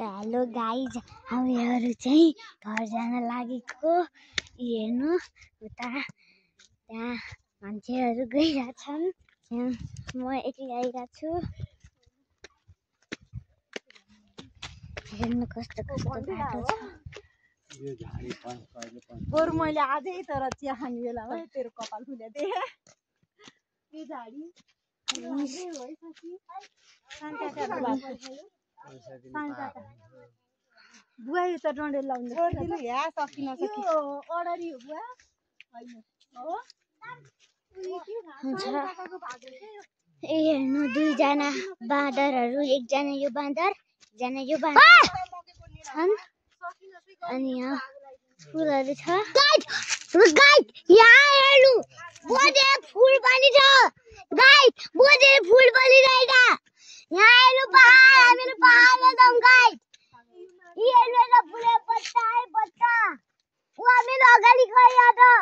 Hello guys, हामीहरू चाहिँ घर जान लागेको। हेर्नु उता त्यहाँ मान्छेहरू गइरहेछन्। म एक्लै आइरहेको छु। हेर्नु कस्तो कस्तो बाटो छ। बरु मैले आजै तर चिया खाने बेलामा तेरो कपाल फुले देखे यो झाडी बुवा यो त डन्डे लाउनु छोड्दिनु या सकिन सकी यो अडरी हो बुवा हैन हो ए हेर्नु दुईजना बाँदरहरू, एकजना यो बाँदर, एकजना यो बाँदर छन्। अनि यहाँ फुलहरू छ। गाइड यहाँ हेर्नु, बोझे फुल पनि छ। गाइड बोझे फुल पनि रहेछ। यहाँ हेर्नु पहाड, हामीहरू पहाडमा छौँ गाइड। यी हेर्नु यता फुले पत्ता है पत्ता। ऊ हामीहरू अगाडि गइरहेछौँ।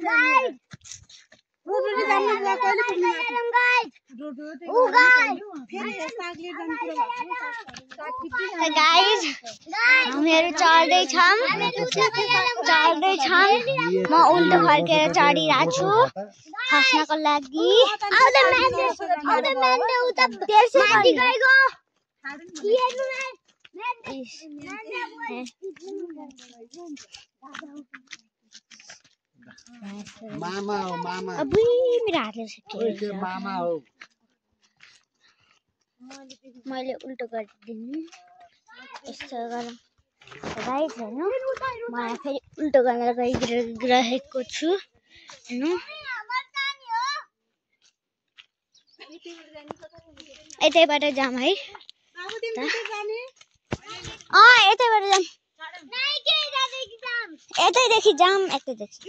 गाइड रोडले जानु बुवा कहिले पुग्नु गाइड ऊ गाइड फेरि सागले जानु कुरा भएको गाइज हामीहरू चढ्दैछौँ। म उल्टो फर्केर चढिरहेको छु खस्नको लागि। मामा हो मामा। अबुई मेरो हातले ओके मामा हो। मैले उल्टो गरिदिनु यस्तो गरौँ गाइज। हेर्नु म फेरि उल्टो गरेर गइरहेको छु। हेर्नु यतैबाट जाम है। यतैबाट जाम, यतैदेखि जाम, यतैदेखि।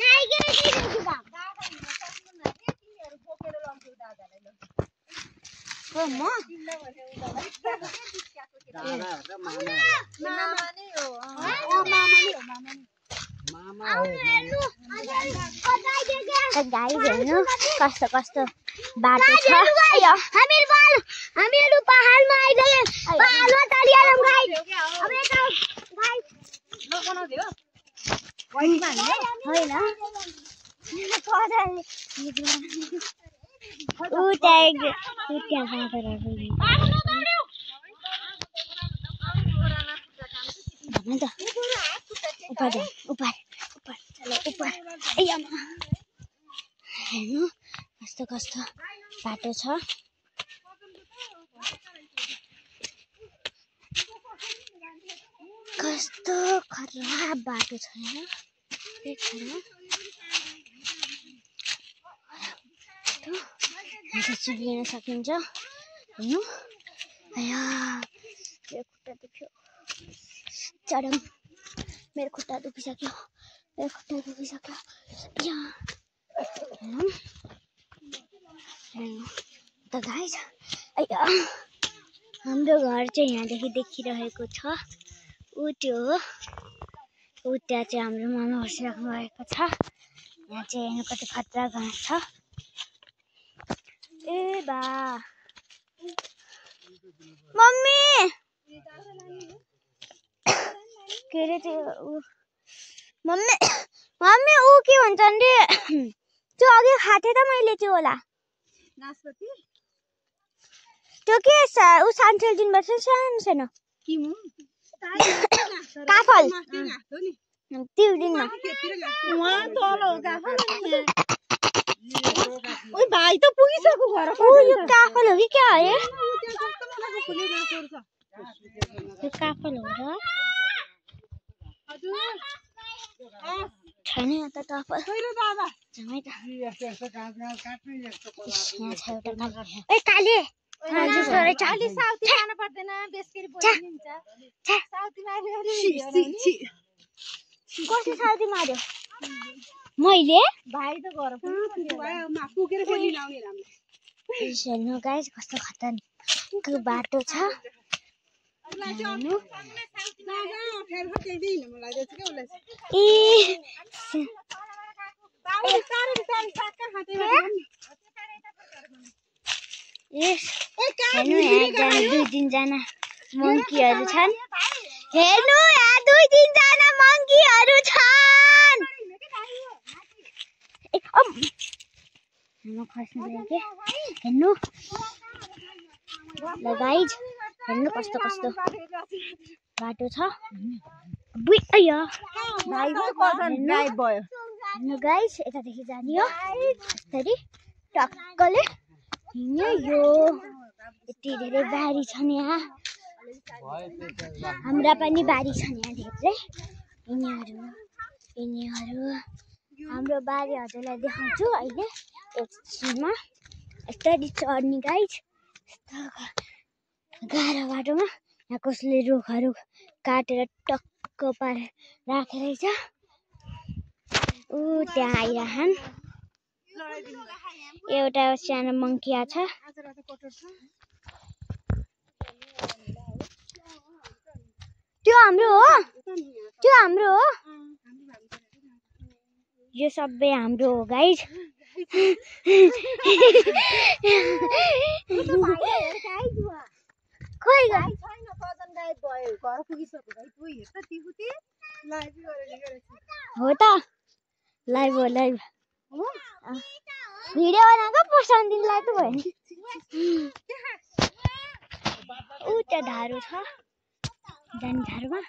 म गाइज हेर्नु कस्तो कस्तो बाटो छ। हामीहरू पहाडमा आइसक्यौँ। पहाडमा चढिहालौँ गाइज। अब यता गाइज होइन हेर्नु कस्तो कस्तो बाटो छ। कस्तो खराब बाटो छ यहाँ। चिप्लिन सकिन्छ। हेर्नु मेरो खुट्टा दुख्यो। चढौँ, मेरो खुट्टा दुखिसक्यो। हेर्नु त गाइज, हाम्रो घर चाहिँ यहाँदेखि देखिरहेको छ। ऊ त्यो हो, ऊ त्यहाँ चाहिँ हाम्रो मामा बसिराख्नु भएको छ। यहाँ चाहिँ हेर्नु कति खतरा घाँस छ। ए बा मम्मी के अरे त्यो मम्मी ऊ के भन्छ नि त्यो अघि खाथे त मैले त्यो होला नास्पति त्यो के ऊ सान्थेल दिनुपर्छ सानो काफल त्यो दिन भाइ त पुगिसक्यो घर। यो काफल हो कि क्या हो? यो काफल हो र? छैन यहाँ त काफल। काले कसले साउदी मार्यो? मैले भाइ त घर पुगेर फेरि लाउने राम्रो। हेर्नु गाइस कस्तो खतरनाक बाटो छ। दुई तीनजना मङ्कीहरू छन्। हेर्नु यहाँ 2-3 जना मङ्कीहरू छन्। हेर्नु ल गाइज, हेर्नु कस्तो कस्तो बाटो छ। हेर्नु गाइज, यतादेखि जाने हो यसरी टक्कले हिँड्यो। यो यति धेरै बारी छन् यहाँ, हाम्रा पनि बारी छन् यहाँ धेरै। यिनीहरू हाम्रो बारी हजुरलाई देखाउँछु अहिले एकछिनमा। यस्तरी चढ्ने गाइज, गाह्रो बाटोमा। यहाँ कसले रुखहरू काटेर टक्क पारेर राखेको रहेछ। त्यहाँ आइरहन्। एउटा सानो मङ्किया छ। त्यो हाम्रो हो। यो सबै हाम्रो हो गाइज। खोइ हो त लाइभ हो लाइभ। भिडियो बनाएको पोस्ट दिन लाग्नु भयो नि। त्यहाँ धारो छ, जाने धारोमा।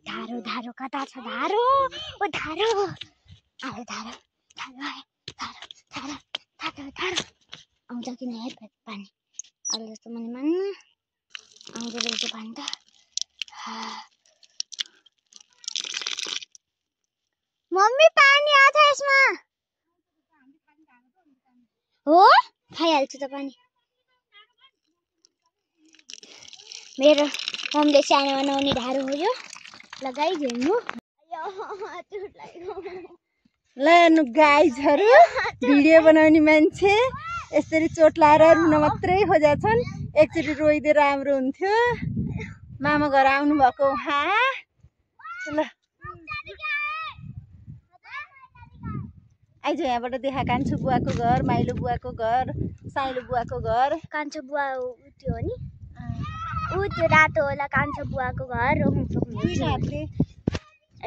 धारो कता छ? धारो आउँछ कि नै पानी? अहिले जस्तो मैले मान्न आउँदो रहेछ पानी त। मम्मी पानी आछ यसमा? हो, खाइहाल्छु त पानी। मेरो मम्मीले सानो बनाउने धारो हो यो। लगाइ हेर्नु ल हेर्नु गाइजहरू, भिडियो बनाउने मान्छे यसरी चोट लाएर रुन मात्रै खोजेका छन्। एकचोटि रोइदिए राम्रो हुन्थ्यो। मामा घर आउनु भएको उहाँ। ल आइज यहाँबाट देखा कान्छो बुवाको घर, माइलो बुवाको घर, साइलो बुवाको घर। कान्छो बुवा त्यो हो नि, त्यो रातो होला कान्छो बुवाको घर।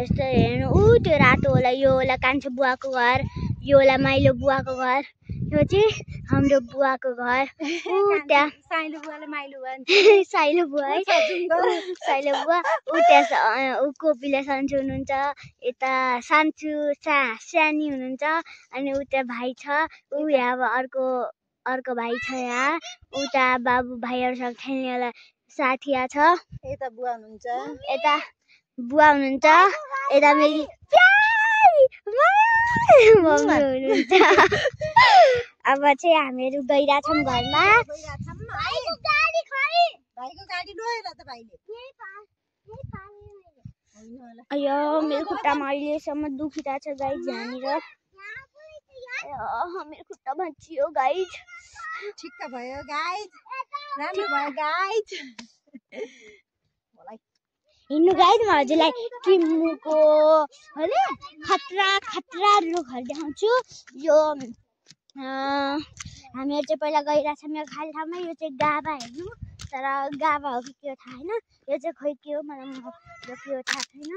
यस्तो हेर्नु, त्यो रातो होला, यो होला कान्छो बुवाको घर, यो होला माइलो बुवाको घर, यो चाहिँ हाम्रो बुवाको घर। त्यहाँ साइलो बुवाले माइलो बुवा साइलो बुवा है, साइलो बुवा। त्यहाँ कोपिला सन्चु हुनुहुन्छ, यता सानी हुनुहुन्छ, अनि उता भाइ छ। यहाँ अर्को भाइ छ। यहाँ उता बाबु भाइहरूसँग खेल्नेवाला साथी छ। यता बुवा हुनुहुन्छ, यता मेरी मम्मी हुनुहुन्छ। अब चाहिँ हामीहरू गइरहेछौँ घरमा। अयो मेरो खुट्टामा अहिलेसम्म दुखिरहेछ गाइज। यहाँनिर मेरो खुट्टा भाँचियो गाइज। ठिक्क भयो गाइज, राम्रो भयो गाइज। हिँड्नु गाइज, म हजुरलाई किम्मुको खतरा रुखहरू देखाउँछु। यो हामीहरू चाहिँ पहिला गइरहेछौँ यो खाली ठाउँमा। यो चाहिँ गाभा हेर्नु, तर गाभा हो कि के हो थाहा छैन। यो चाहिँ खोइ के हो, मलाई यो के हो थाहा छैन।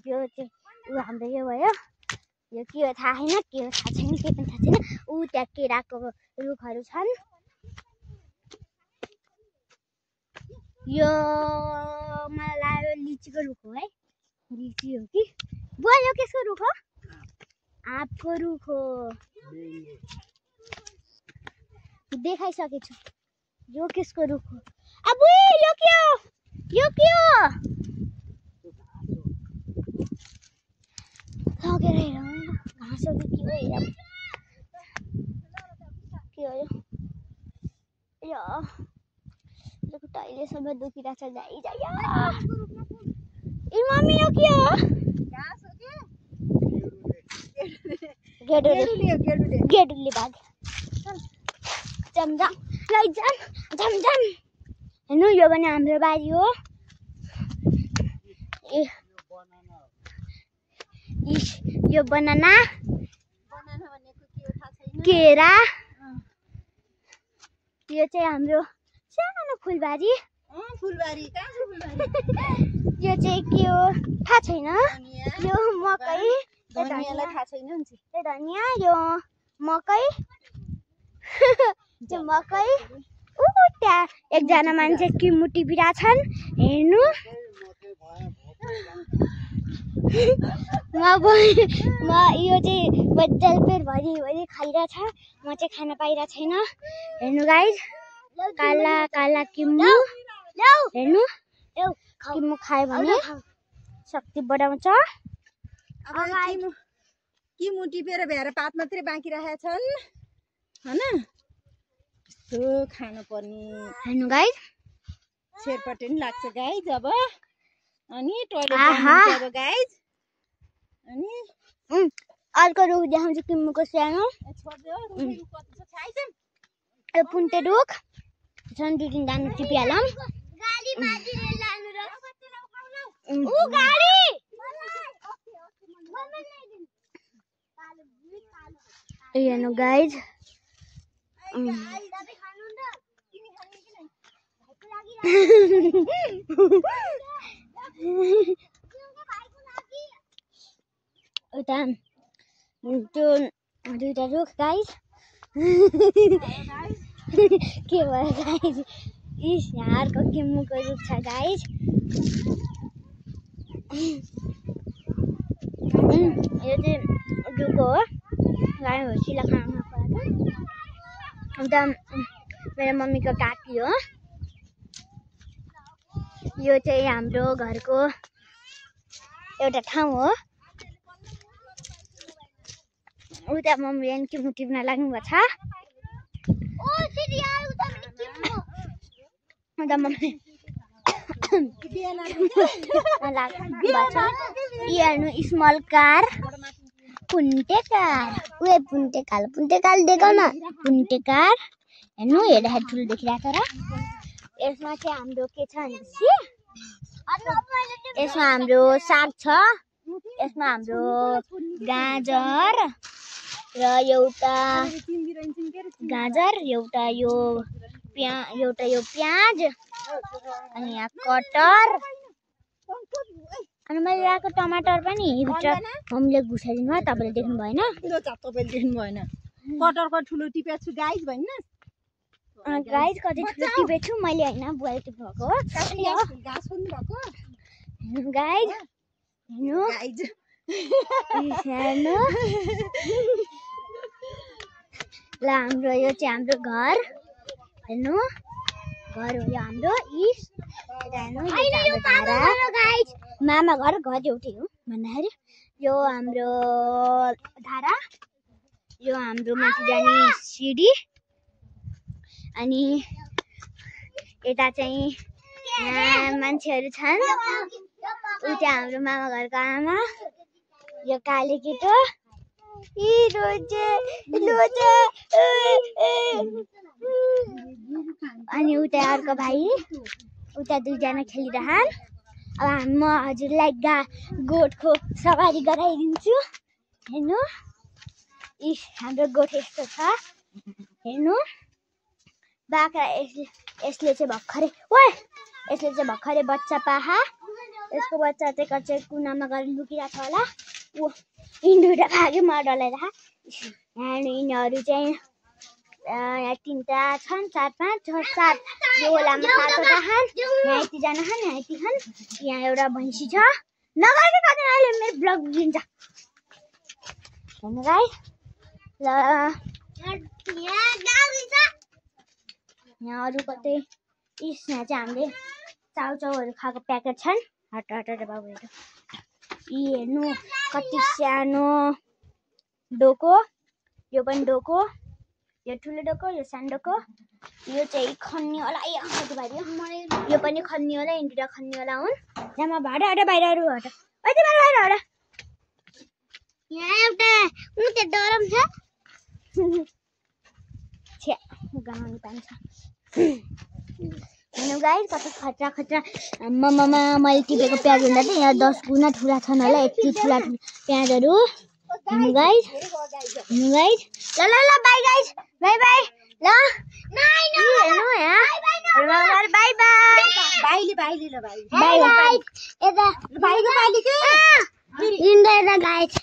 यो चाहिँ हाम्रो यो भयो, यो के हो थाहा छैन, के हो थाहा छैन, के पनि थाहा छैन। त्यहाँ केराको रुखहरू छन्। यो मलाई लाग्यो लिचीको रुख हो है, लिची हो कि बुवा? यो केसको रुख हो? आँपको रुख हो, देखाइसकेको छु। यो केसको रुख हो? अब यो के हो? लगेर हेरौँ घाँस हो कि के हो, हेरौँ के हो यो। खुट्टा अहिलेसम्म दुखिरहेछ गाइज। ए मम्मी यो के हो? गेडुली बाघ। जमजम हेर्नु, यो पनि हाम्रो बारी हो। यो बनाना, केरा, यो चाहिँ हाम्रो सानो फुलबारी। फुलबारी कहाँ छ फुलबारी? यो चाहिँ के हो थाहा छैन। यो मकै, धनियालाई थाहा छैन हुन्छ। यो धनिया, यो मकै, यो मकै। त्यहाँ एकजना मान्छे किमुटी टिपिरहेछन्, हेर्नु। म यो चाहिँ बज्जल पेट भरि खाइरहेछ, म चाहिँ खान पाइरहेको छैन। हेर्नु गाइज, काला काला किम्मु, हेर्नु। किम्मु खायो भने शक्ति बढाउँछ। किमु टिपेर भ्याएर पात मात्रै बाँकी राखेका छन् हैन। यस्तो खानु पर्ने। हेर्नु गाइज, शेर्पटे नि लाग्छ गाइज अब। अनि टोइलेट जानुहुन्छ अब गाइज। अनि अर्को रुख देखाउँछु किम्मुको सानो। यो पुन्टे रुख छन्, 2-3 दाना टिपिहालौँ। हेर्नु गाइज, उता त्यो 2टा रुख गाइज। के भयो गाइज? यहाँ अर्को किम्मुको रुख छ गाइज। यो चाहिँ डुको हो, गाई भैँसीलाई खान नपाएको। उता मेरो मम्मीको काकी हो। यो चाहिँ हाम्रो घरको एउटा ठाउँ हो। उता मम्मी किम्मु टिप्न लाग्नु भएको छ। उता मम्मी हेर्नु, स्मल कार, पुन्टे कार। पुन्टे काल देखाउ न, पुन्टे कार। हेर्नु, हेर्दाखेरि ठुलो देखिरहेको छ र। यसमा चाहिँ हाम्रो के छ भनेपछि यसमा हाम्रो साग छ, यसमा हाम्रो गाजर र एउटा यो प्याज, अनि यहाँ कटर, अनि मैले ल्याएको टमाटर पनि भित्र मम्मीले घुसाइदिनु भयो। तपाईँले देख्नु भएन? तपाईँले देख्नु भएन। कटरको ठुलो टिपेको छु गाइज भन्नु। गाइज कति ठुलो टिपेको छु मैले, होइन बुवाले टिप्नु भएको हो। गाइज हेर्नु, ल हाम्रो यो चाहिँ हाम्रो घर। हेर्नु, घर हो यो हाम्रो। मामा घर एउटै हो भन्दाखेरि यो हाम्रो धारा, यो हाम्रो माथि जाने सिडी, अनि यता चाहिँ मान्छेहरू छन्। उता हाम्रो मामा घरको आमा, यो काले केटो, अनि उता अर्को भाइ, उता 2जना खेलिरहन्। अब म हजुरलाई गोठको सवारी गराइदिन्छु। हेर्नु, हाम्रो गोठ यस्तो छ। हेर्नु, बाख्रा यसले चाहिँ भर्खरै बच्चा पाहा। यसको बच्चा चाहिँ कच्चे कुनामा गएर लुकिरहेको छ होला। यिनीहरू भाग्यो म डराइरहेको। हेर्नु, यिनीहरू चाहिँ यहाँ 3टा छन्, 4, 5, 6, 7। यो होलामा 7वटा छन्। यहाँ यतिजना छन्, यहाँ यति छन्। यहाँ एउटा भैँसी छ। नगर्दै कतै अहिले मेरो ब्लग दिन्छ। हेर्नु गाइस, ल यहाँ अरू कतै यहाँ चाहिँ हामीले चाउचाउहरू खाएको प्याकेट छन्। हट बाबुहरू, हेर्नु कति सानो डोको। यो पनि डोको, यो ठुलो डोको, यो सानो डोको। यो चाहिँ खन्ने होला। कति भारी हो। यो पनि खन्ने होला, यिनीहरू खन्ने होला हुन्। जम्मा बाहिर बाहिरहरू हट, बाहिर। यहाँ एउटा उते डरम छ। गाउनु पाइन्छ। हेर्नु गाइस, कति खतरा मम्मा मैले टिपेको प्याज भन्दा चाहिँ यहाँ 10 गुणा ठुला छन् होला। यति ठुला प्याजहरू। हेर्नु गाइस, ल बाई गाइस, बाई ल। भाइले भाइले ल भाइ बाई गाइस यता भाइको पाली के इन्डो यता गाइस